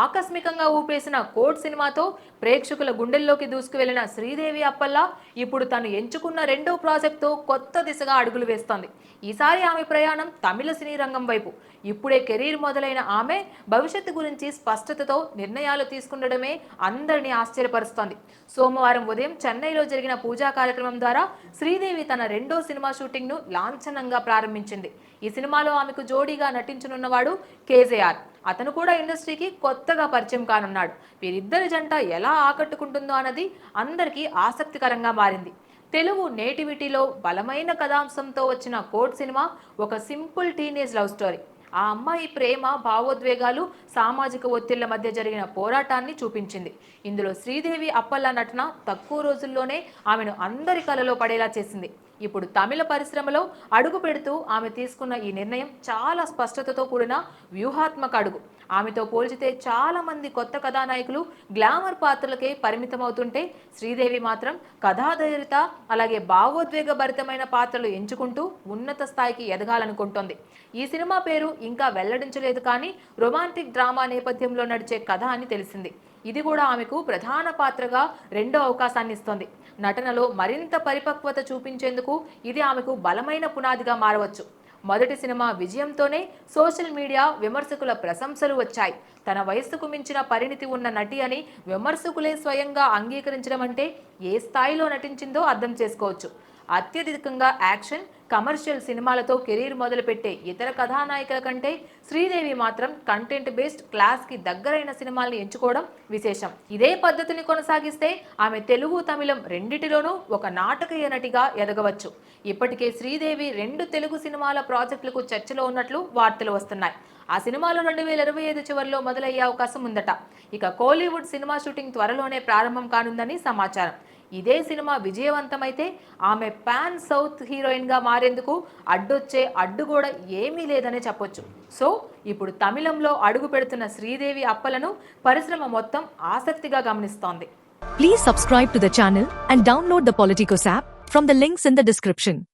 ఆకస్మికంగా ఊపేసిన కోడ్ సినిమాతో ప్రేక్షకుల గుండెల్లోకి దూసుకువెళ్లిన శ్రీదేవి అప్పల్లా ఇప్పుడు తను ఎంచుకున్న రెండో ప్రాజెక్టుతో కొత్త దిశగా అడుగులు వేస్తోంది. ఈసారి ఆమె ప్రయాణం తమిళ సినీ రంగం వైపు. ఇప్పుడే కెరీర్ మొదలైన ఆమె భవిష్యత్తు గురించి స్పష్టతతో నిర్ణయాలు తీసుకుండడమే అందరినీ ఆశ్చర్యపరుస్తోంది. సోమవారం ఉదయం చెన్నైలో జరిగిన పూజా కార్యక్రమం ద్వారా శ్రీదేవి తన రెండో సినిమా షూటింగ్ను లాంఛనంగా ప్రారంభించింది. ఈ సినిమాలో ఆమెకు జోడీగా నటించనున్నవాడు కేజేఆర్. అతను కూడా ఇండస్ట్రీకి కొత్తగా పరిచయం కానున్నాడు. వీరిద్దరి జంట ఎలా ఆకట్టుకుంటుందో అన్నది అందరికీ ఆసక్తికరంగా మారింది. తెలుగు నేటివిటీలో బలమైన కథాంశంతో వచ్చిన కోడ్ సినిమా ఒక సింపుల్ టీనేజ్ లవ్ స్టోరీ. ఆ అమ్మాయి ప్రేమ, భావోద్వేగాలు, సామాజిక ఒత్తిళ్ల మధ్య జరిగిన పోరాటాన్ని చూపించింది. ఇందులో శ్రీదేవి అప్పల్ల నటన తక్కువ రోజుల్లోనే ఆమెను అందరి కలలో పడేలా చేసింది. ఇప్పుడు తమిళ పరిశ్రమలో అడుగు పెడుతూ ఆమె తీసుకున్న ఈ నిర్ణయం చాలా స్పష్టతతో కూడిన వ్యూహాత్మక అడుగు. ఆమెతో పోల్చితే చాలా మంది కొత్త కథానాయకులు గ్లామర్ పాత్రలకే పరిమితమవుతుంటే శ్రీదేవి మాత్రం కథాధైర్యత అలాగే భావోద్వేగ భరితమైన పాత్రలు ఎంచుకుంటూ ఉన్నత స్థాయికి ఎదగాలనుకుంటోంది. ఈ సినిమా పేరు ఇంకా వెల్లడించలేదు, కానీ రొమాంటిక్ డ్రామా నేపథ్యంలో నడిచే కథ అని తెలిసింది. ఇది కూడా ఆమెకు ప్రధాన పాత్రగా రెండో అవకాశాన్ని ఇస్తోంది. నటనలో మరింత పరిపక్వత చూపించేందుకు ఇది ఆమెకు బలమైన పునాదిగా మారవచ్చు. మొదటి సినిమా విజయంతోనే సోషల్ మీడియా విమర్శకుల ప్రశంసలు వచ్చాయి. తన వయస్సుకు మించిన పరిణితి ఉన్న నటి అని విమర్శకులే స్వయంగా అంగీకరించడం అంటే ఏ స్థాయిలో నటించిందో అర్థం చేసుకోవచ్చు. అత్యధికంగా యాక్షన్, కమర్షియల్ సినిమాలతో కెరీర్ మొదలుపెట్టే ఇతర కథానాయికల కంటే శ్రీదేవి మాత్రం కంటెంట్ బేస్డ్ క్లాస్కి దగ్గరైన సినిమాల్ని ఎంచుకోవడం విశేషం. ఇదే పద్ధతిని కొనసాగిస్తే ఆమె తెలుగు, తమిళం రెండిటిలోనూ ఒక నాటకీయ నటిగా ఎదగవచ్చు. ఇప్పటికే శ్రీదేవి 2 తెలుగు సినిమాల ప్రాజెక్టులకు చర్చలో ఉన్నట్లు వార్తలు వస్తున్నాయి. ఆ సినిమాలు 2025 చివరిలో మొదలయ్యే అవకాశం ఉందట. ఇక కోలీవుడ్ సినిమా షూటింగ్ త్వరలోనే ప్రారంభం కానుందని సమాచారం. ఇదే సినిమా విజయవంతమైతే ఆమె పాన్ సౌత్ హీరోయిన్గా మారేందుకు అడ్డొచ్చే అడ్డుగోడ ఏమీ లేదనే చెప్పొచ్చు. సో ఇప్పుడు తమిళంలో అడుగు పెడుతున్న శ్రీదేవి అప్పలను పరిశ్రమ మొత్తం ఆసక్తిగా గమనిస్తోంది. Please subscribe to the channel and download the Politicos app from the links in the description.